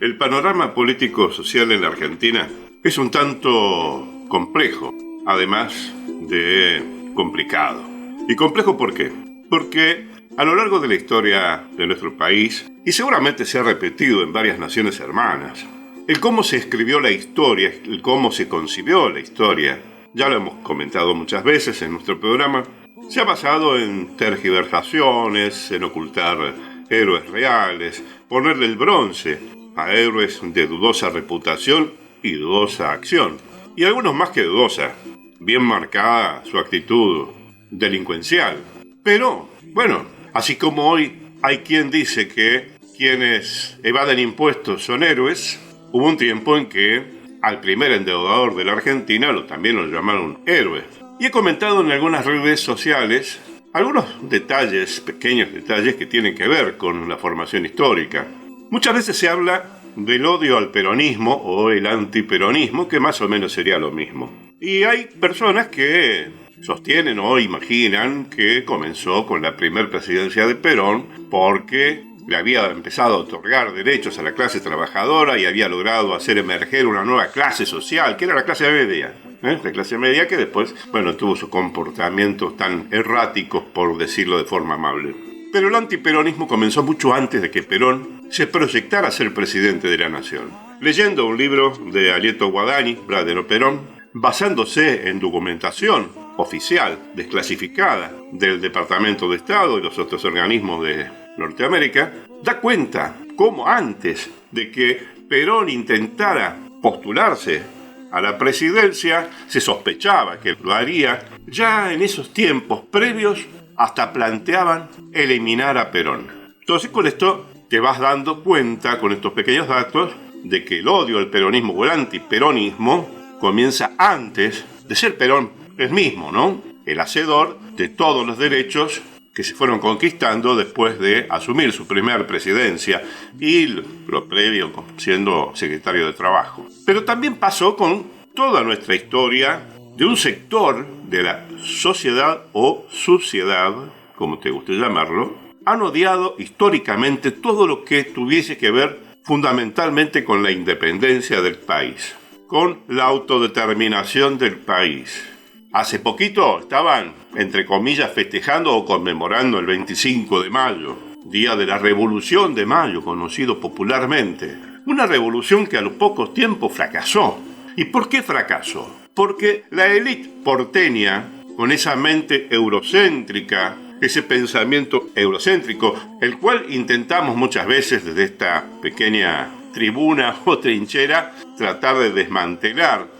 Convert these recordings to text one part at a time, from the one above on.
El panorama político-social en la Argentina es un tanto complejo, además de complicado. ¿Y complejo por qué? Porque a lo largo de la historia de nuestro país, y seguramente se ha repetido en varias naciones hermanas, el cómo se escribió la historia, el cómo se concibió la historia, ya lo hemos comentado muchas veces en nuestro programa, se ha basado en tergiversaciones, en ocultar héroes reales, ponerle el bronce a héroes de dudosa reputación y dudosa acción, y algunos más que dudosa, bien marcada su actitud delincuencial. Pero, bueno, así como hoy hay quien dice que quienes evaden impuestos son héroes, hubo un tiempo en que al primer endeudador de la Argentina también lo llamaron héroe. Y he comentado en algunas redes sociales algunos detalles, pequeños detalles que tienen que ver con la formación histórica. Muchas veces se habla del odio al peronismo o el antiperonismo, que más o menos sería lo mismo. Y hay personas que sostienen o imaginan que comenzó con la primera presidencia de Perón porque le había empezado a otorgar derechos a la clase trabajadora y había logrado hacer emerger una nueva clase social, que era la clase media. La clase media que después, tuvo sus comportamientos tan erráticos, por decirlo de forma amable. Pero el antiperonismo comenzó mucho antes de que Perón se proyectara a ser presidente de la nación. Leyendo un libro de Alieto Guadagni, Pradero Perón, basándose en documentación oficial, desclasificada, del Departamento de Estado y los otros organismos de Norteamérica, da cuenta cómo antes de que Perón intentara postularse a la presidencia, se sospechaba que lo haría. Ya en esos tiempos previos hasta planteaban eliminar a Perón. Entonces con esto te vas dando cuenta, con estos pequeños datos, de que el odio al peronismo o el antiperonismo comienza antes de ser Perón el mismo, ¿no? El hacedor de todos los derechos que se fueron conquistando después de asumir su primera presidencia y lo previo siendo secretario de Trabajo. Pero también pasó con toda nuestra historia de un sector de la sociedad o suciedad, como te guste llamarlo, han odiado históricamente todo lo que tuviese que ver fundamentalmente con la independencia del país, con la autodeterminación del país. Hace poquito estaban, entre comillas, festejando o conmemorando el 25 de mayo, día de la Revolución de Mayo, conocido popularmente. Una revolución que a los pocos tiempos fracasó. ¿Y por qué fracasó? Porque la élite porteña, con esa mente eurocéntrica, ese pensamiento eurocéntrico, el cual intentamos muchas veces desde esta pequeña tribuna o trinchera tratar de desmantelar,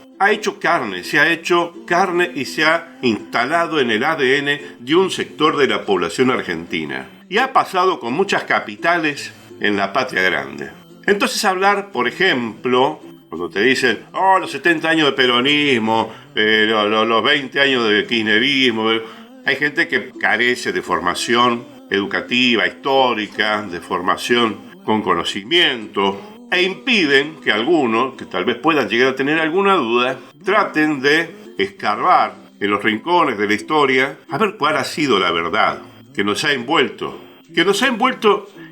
se ha hecho carne y se ha instalado en el ADN de un sector de la población argentina. Y ha pasado con muchas capitales en la patria grande. Entonces hablar, por ejemplo, cuando te dicen, los 70 años de peronismo, los 20 años de kirchnerismo, hay gente que carece de formación educativa, histórica, de formación con conocimiento, e impiden que algunos, que tal vez puedan llegar a tener alguna duda, traten de escarbar en los rincones de la historia a ver cuál ha sido la verdad que nos ha envuelto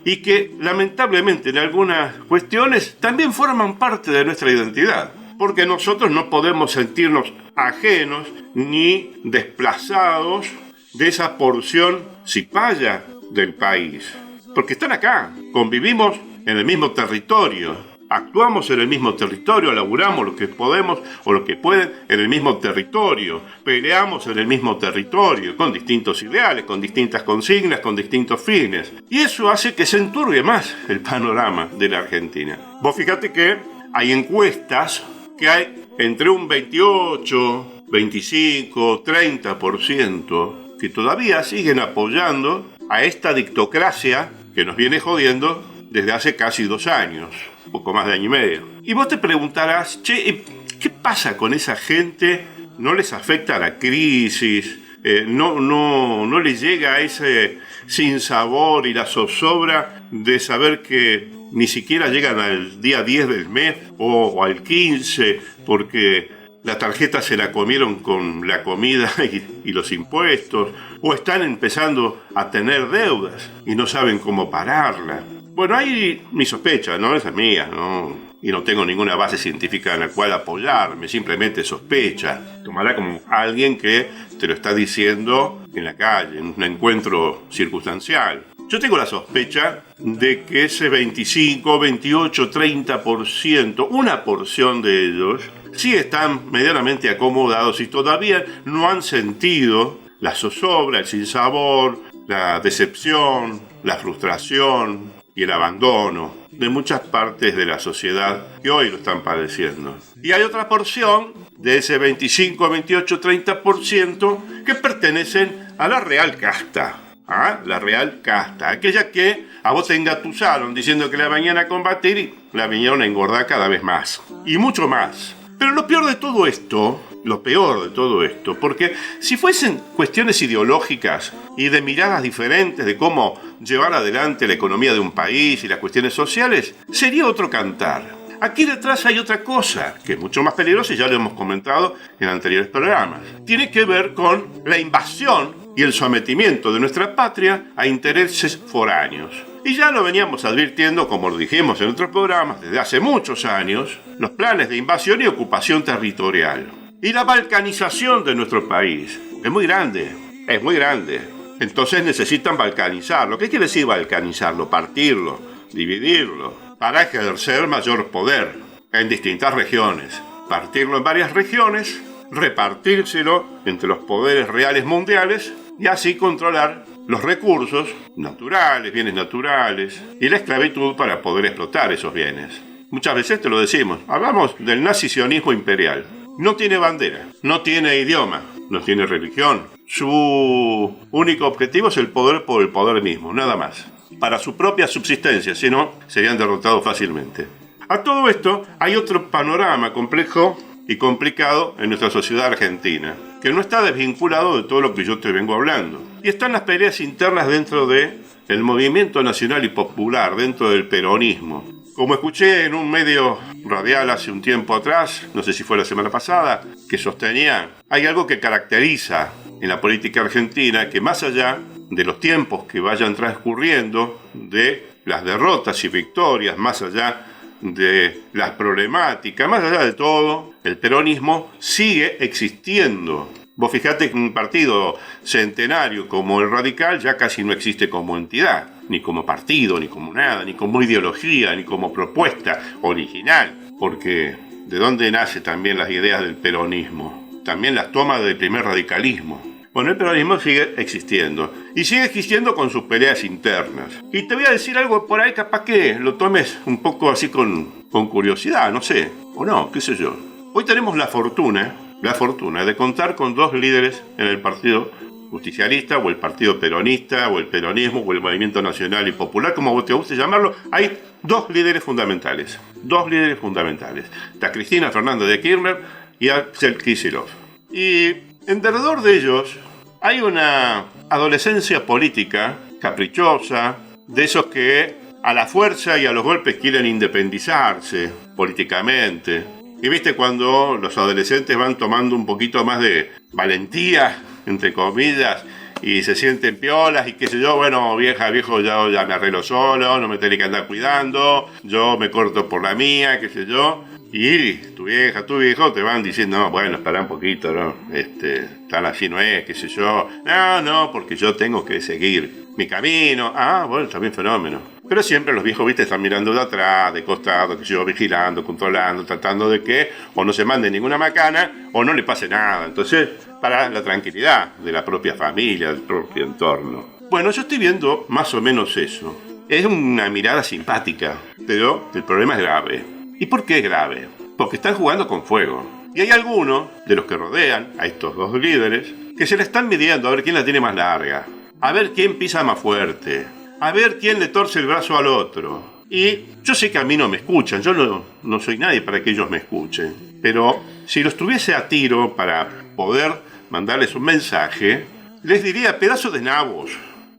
y que lamentablemente en algunas cuestiones también forman parte de nuestra identidad, porque nosotros no podemos sentirnos ajenos ni desplazados de esa porción cipaya del país, porque están acá, convivimos en el mismo territorio, actuamos en el mismo territorio, laburamos lo que podemos o lo que pueden en el mismo territorio, peleamos en el mismo territorio, con distintos ideales, con distintas consignas, con distintos fines. Y eso hace que se enturbie más el panorama de la Argentina. Vos fíjate que hay encuestas que hay entre un 28, 25, 30% que todavía siguen apoyando a esta dictocracia que nos viene jodiendo desde hace casi 2 años, un poco más de año y medio. Y vos te preguntarás, ¿qué pasa con esa gente? ¿No les afecta la crisis? ¿No les llega ese sinsabor y la zozobra de saber que ni siquiera llegan al día 10 del mes o al 15 porque la tarjeta se la comieron con la comida y los impuestos, o están empezando a tener deudas y no saben cómo pararla. Bueno, ahí mi sospecha, no esa es mía, ¿no? Y no tengo ninguna base científica en la cual apoyarme, simplemente sospecha. Tomará como alguien que te lo está diciendo en la calle, en un encuentro circunstancial. Yo tengo la sospecha de que ese 25, 28, 30%, una porción de ellos, sí están medianamente acomodados y todavía no han sentido la zozobra, el sinsabor, la decepción, la frustración y el abandono de muchas partes de la sociedad que hoy lo están padeciendo. Y hay otra porción de ese 25, 28, 30% que pertenecen a la real casta. La real casta, aquella que a vos te engatusaron diciendo que la venían a combatir y la vinieron a engordar cada vez más. Y mucho más. Pero lo peor de todo esto, porque si fuesen cuestiones ideológicas y de miradas diferentes de cómo llevar adelante la economía de un país y las cuestiones sociales, sería otro cantar. Aquí detrás hay otra cosa, que es mucho más peligrosa y ya lo hemos comentado en anteriores programas. Tiene que ver con la invasión y el sometimiento de nuestra patria a intereses foráneos. Y ya lo veníamos advirtiendo, como lo dijimos en otros programas, desde hace muchos años, los planes de invasión y ocupación territorial. Y la balcanización de nuestro país es muy grande. Entonces necesitan balcanizarlo. ¿Qué quiere decir balcanizarlo? Partirlo, dividirlo, para ejercer mayor poder en distintas regiones. Partirlo en varias regiones, repartírselo entre los poderes reales mundiales y así controlar los recursos naturales, bienes naturales y la esclavitud para poder explotar esos bienes. Muchas veces te lo decimos, hablamos del nazi-sionismo imperial. No tiene bandera, no tiene idioma, no tiene religión. Su único objetivo es el poder por el poder mismo, nada más. Para su propia subsistencia, si no, serían derrotados fácilmente. A todo esto hay otro panorama complejo y complicado en nuestra sociedad argentina, que no está desvinculado de todo lo que yo te vengo hablando. Y están las peleas internas dentro del movimiento nacional y popular, dentro del peronismo. Como escuché en un medio radial hace un tiempo atrás, no sé si fue la semana pasada, que sostenía, hay algo que caracteriza en la política argentina, que más allá de los tiempos que vayan transcurriendo, de las derrotas y victorias, más allá de las problemáticas, más allá de todo, el peronismo sigue existiendo. Vos fijate que un partido centenario como el Radical ya casi no existe como entidad, ni como partido, ni como nada, ni como ideología, ni como propuesta original, porque ¿de dónde nacen también las ideas del peronismo? También las toma del primer radicalismo. Bueno, el peronismo sigue existiendo, y sigue existiendo con sus peleas internas. Y te voy a decir algo por ahí, capaz que lo tomes un poco así con curiosidad, no sé, o no, qué sé yo. Hoy tenemos la fortuna de contar con dos líderes en el Partido Justicialista, o el Partido Peronista, o el peronismo, o el Movimiento Nacional y Popular, como te guste llamarlo. Hay dos líderes fundamentales. Está Cristina Fernández de Kirchner y Axel Kicillof. Y en derredor de ellos hay una adolescencia política caprichosa, de esos que a la fuerza y a los golpes quieren independizarse políticamente. Y viste cuando los adolescentes van tomando un poquito más de valentía, entre comillas, y se sienten piolas y qué sé yo, bueno, viejo, ya me arreglo solo, no me tenés que andar cuidando, yo me corto por la mía, qué sé yo. Y tu vieja, tu viejo te van diciendo, no, bueno, espera un poquito, ¿no? Tan así no es, qué sé yo. No, porque yo tengo que seguir mi camino. Bueno, también fenómeno. Pero siempre los viejos, viste, están mirando de atrás, de costado, qué sé yo, vigilando, controlando, tratando de que o no se mande ninguna macana o no le pase nada. Entonces, para la tranquilidad de la propia familia, del propio entorno. Bueno, yo estoy viendo más o menos eso. Es una mirada simpática, pero el problema es grave. ¿Y por qué es grave? Porque están jugando con fuego. Y hay algunos de los que rodean a estos dos líderes que se la están midiendo a ver quién la tiene más larga, a ver quién pisa más fuerte, a ver quién le torce el brazo al otro. Y yo sé que a mí no me escuchan, yo no soy nadie para que ellos me escuchen. Pero si los tuviese a tiro para poder mandarles un mensaje, les diría, pedazos de nabos,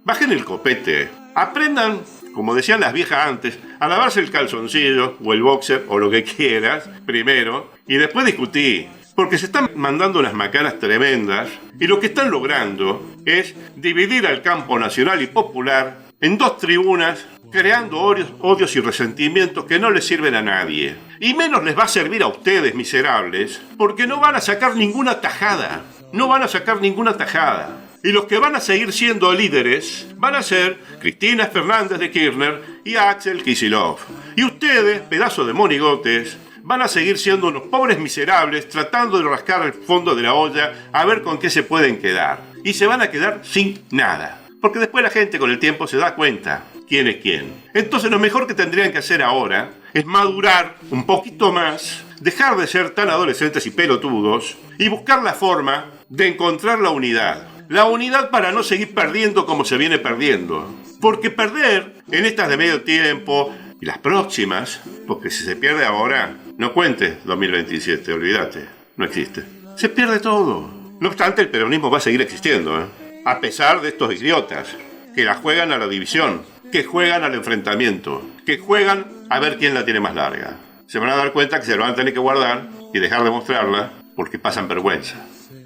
bajen el copete, aprendan, como decían las viejas antes, a lavarse el calzoncillo o el boxer o lo que quieras primero y después discutí. porque se están mandando unas macanas tremendas y lo que están logrando es dividir al campo nacional y popular en dos tribunas, creando odios y resentimientos que no les sirven a nadie. Y menos les va a servir a ustedes, miserables, porque no van a sacar ninguna tajada. No van a sacar ninguna tajada. Y los que van a seguir siendo líderes van a ser Cristina Fernández de Kirchner y Axel Kicillof. Y ustedes, pedazos de monigotes, van a seguir siendo unos pobres miserables tratando de rascar el fondo de la olla a ver con qué se pueden quedar. Y se van a quedar sin nada. Porque después la gente con el tiempo se da cuenta quién es quién. Entonces lo mejor que tendrían que hacer ahora es madurar un poquito más, dejar de ser tan adolescentes y pelotudos y buscar la forma de encontrar la unidad. La unidad para no seguir perdiendo como se viene perdiendo. Porque perder en estas de medio tiempo y las próximas, porque si se pierde ahora, no cuentes 2027, olvídate, no existe. Se pierde todo. No obstante, el peronismo va a seguir existiendo, a pesar de estos idiotas que la juegan a la división, que juegan al enfrentamiento, que juegan a ver quién la tiene más larga. Se van a dar cuenta que se lo van a tener que guardar y dejar de mostrarla porque pasan vergüenza.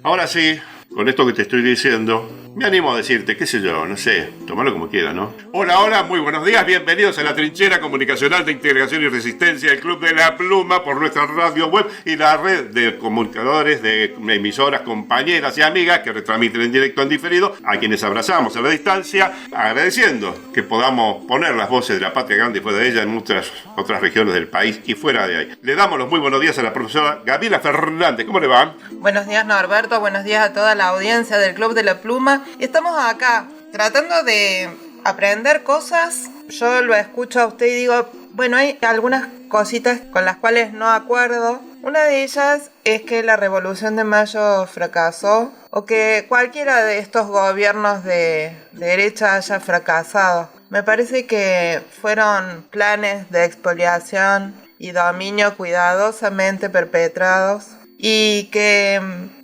Ahora sí, con esto que te estoy diciendo, me animo a decirte, qué sé yo, no sé, tomarlo como quieras, ¿no? Hola, muy buenos días, bienvenidos a la trinchera comunicacional de integración y resistencia del Club de la Pluma por nuestra radio web y la red de comunicadores de emisoras, compañeras y amigas que retransmiten en directo en diferido, a quienes abrazamos a la distancia, agradeciendo que podamos poner las voces de la patria grande y fuera de ella en muchas otras regiones del país y fuera de ahí. Le damos los muy buenos días a la profesora Gabriela Fernández, ¿cómo le va? Buenos días, Norberto, buenos días a toda la audiencia del Club de la Pluma. Estamos acá tratando de aprender cosas. Yo lo escucho a usted y digo, bueno, hay algunas cositas con las cuales no acuerdo. Una de ellas es que la Revolución de Mayo fracasó o que cualquiera de estos gobiernos de derecha haya fracasado. Me parece que fueron planes de expoliación y dominio cuidadosamente perpetrados y que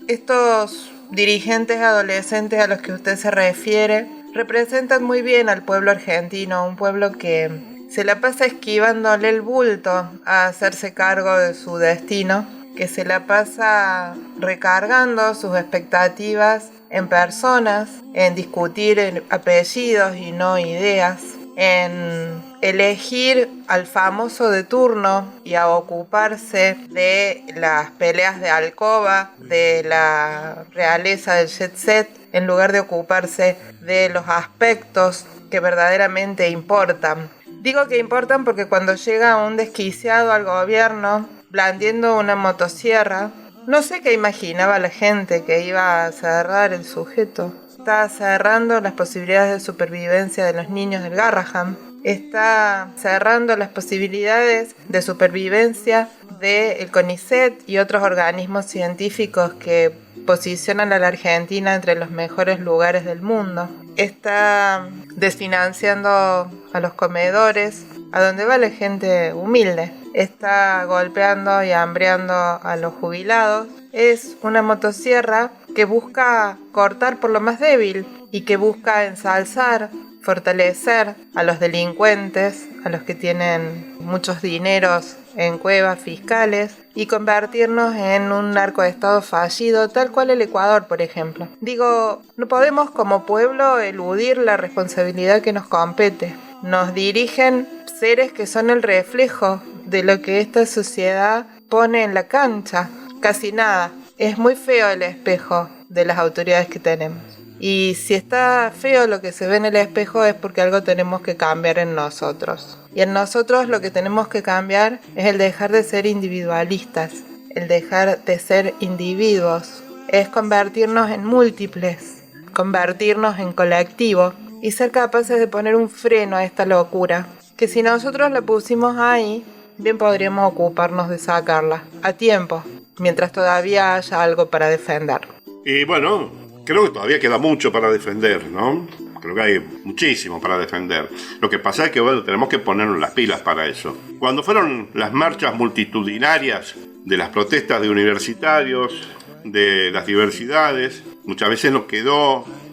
estos dirigentes adolescentes a los que usted se refiere representan muy bien al pueblo argentino, un pueblo que se la pasa esquivándole el bulto a hacerse cargo de su destino, que se la pasa recargando sus expectativas en personas, en discutir en apellidos y no ideas, en elegir al famoso de turno y a ocuparse de las peleas de alcoba, de la realeza del jet set, en lugar de ocuparse de los aspectos que verdaderamente importan. Digo que importan porque cuando llega un desquiciado al gobierno blandiendo una motosierra, no sé qué imaginaba la gente que iba a cerrar el sujeto. Está cerrando las posibilidades de supervivencia de los niños del Garrahan. Está cerrando las posibilidades de supervivencia del CONICET y otros organismos científicos que posicionan a la Argentina entre los mejores lugares del mundo. Está desfinanciando a los comedores, a donde va la gente humilde. Está golpeando y hambreando a los jubilados. Es una motosierra que busca cortar por lo más débil y que busca ensalzar, fortalecer a los delincuentes, a los que tienen muchos dineros en cuevas fiscales y convertirnos en un narcoestado fallido, tal cual el Ecuador, por ejemplo. Digo, no podemos como pueblo eludir la responsabilidad que nos compete. Nos dirigen seres que son el reflejo de lo que esta sociedad pone en la cancha. Casi nada. Es muy feo el espejo de las autoridades que tenemos. Y si está feo lo que se ve en el espejo es porque algo tenemos que cambiar en nosotros. Y en nosotros lo que tenemos que cambiar es el dejar de ser individualistas, el dejar de ser individuos. Es convertirnos en múltiples, convertirnos en colectivo y ser capaces de poner un freno a esta locura. Que si nosotros la pusimos ahí, bien podríamos ocuparnos de sacarla a tiempo, mientras todavía haya algo para defender. Y bueno, creo que todavía queda mucho para defender, ¿no? Creo que hay muchísimo para defender. Lo que pasa es que, bueno, tenemos que ponernos las pilas para eso. Cuando fueron las marchas multitudinarias de las protestas de universitarios, de las diversidades, muchas veces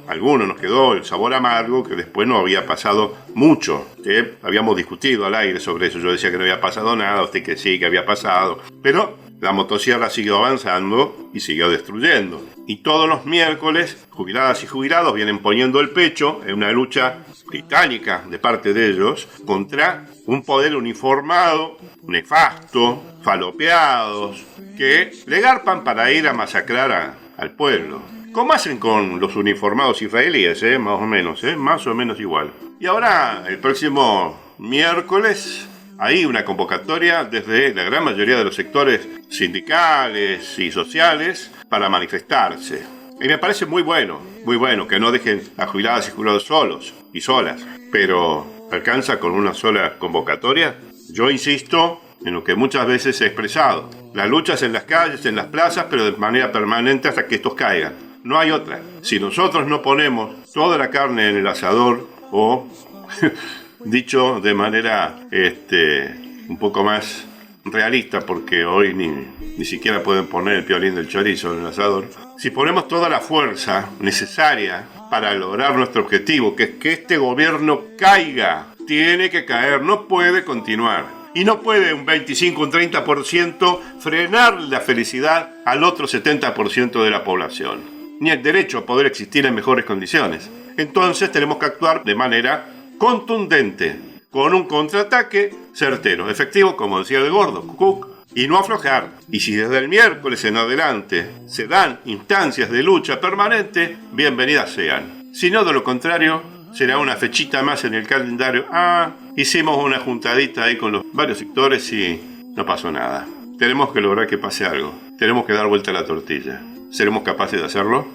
algunos nos quedó el sabor amargo que después no había pasado mucho, que habíamos discutido al aire sobre eso. Yo decía que no había pasado nada, usted que sí, que había pasado. Pero la motosierra siguió avanzando y siguió destruyendo. Y todos los miércoles, jubiladas y jubilados vienen poniendo el pecho en una lucha titánica de parte de ellos contra un poder uniformado, nefasto, falopeados, que le garpan para ir a masacrar al pueblo. Como hacen con los uniformados israelíes, más o menos igual. Y ahora, el próximo miércoles, hay una convocatoria desde la gran mayoría de los sectores sindicales y sociales para manifestarse. Y me parece muy bueno que no dejen a jubiladas y jubilados solos y solas. Pero, ¿alcanza con una sola convocatoria? Yo insisto en lo que muchas veces he expresado. Las luchas en las calles, en las plazas, pero de manera permanente hasta que estos caigan. No hay otra. Si nosotros no ponemos toda la carne en el asador, o dicho de manera un poco más realista, porque hoy ni siquiera pueden poner el piolín del chorizo en el asador. Si ponemos toda la fuerza necesaria para lograr nuestro objetivo, que es que este gobierno caiga, tiene que caer, no puede continuar. Y no puede un 25, un 30% frenar la felicidad al otro 70% de la población, ni el derecho a poder existir en mejores condiciones. Entonces tenemos que actuar de manera contundente, con un contraataque certero, efectivo, como decía el gordo, Cook, y no aflojar. Y si desde el miércoles en adelante se dan instancias de lucha permanente, bienvenidas sean. Si no, de lo contrario, será una fechita más en el calendario. Hicimos una juntadita ahí con los varios sectores y no pasó nada. Tenemos que lograr que pase algo. Tenemos que dar vuelta a la tortilla. ¿Seremos capaces de hacerlo?